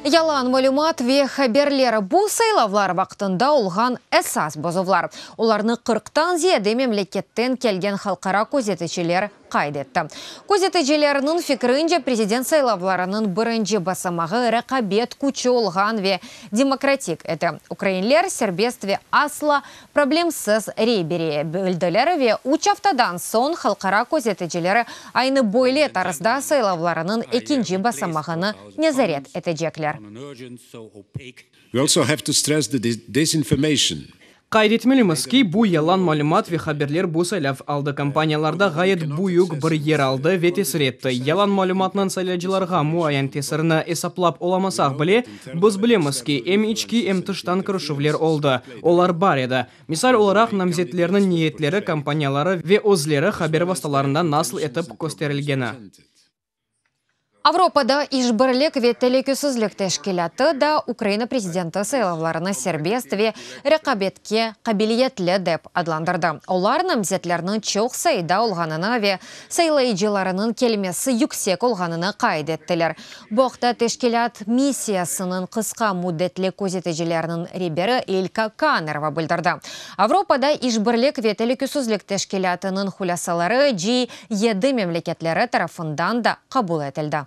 Ялан малюмат ве хаберлері бұл сайлавлар вақтында олған әсас бозовлар. Оларны 40-тан зиеді мемлекеттен келген халқара көзетішілер қайдетті. Көзетішілерінің фикрінже президент сайлавларының бірінші басамағы рақабет күчі олған ве демократик. Әті украинлер сербест ве асла проблемсыз рейбере білділері ве үч аптадан сон халқара көзетішілері айны бойле тарызда сайлавларының екінші басамағыны незарет әтежеклер. We also have to stress the disinformation. Кайд етмеліміз ки бұ ялан малюмат ве хаберлер бұ сайлав алды компанияларда ғайет бұйық бір ер алды ве тесіретті. Ялан малюматнан сайладжыларға муаян тесіріні есаплап оламасақ біле, біз білеміз ки әм ички әм тыштан кірішівлер олды. Олар бар еді. Мисал оларақ намзетлерінің ниетлері компаниялары ве өзлері хабер басталарында насыл етіп көстерілгені. Авропада ишбірлік ве телекөсізлік тәшкілаты да Украина президенті сайлавларыны сербест ве рекабетке қабилиетлі деп адландырды. Олар намзетлерінің чоқ сайда олғанына ве сайлайджыларының келмесі юксек олғанына қайдеттілер. Боқта тәшкілат миссиясының қысқа мұдетлі көзетежілерінің ребері Элька Канерва білдірді. Авропада ишбірлік ве телекөсізлік тәшкілатының хулясалары G7 мемлекетлері тарафындан да қабыл етілді.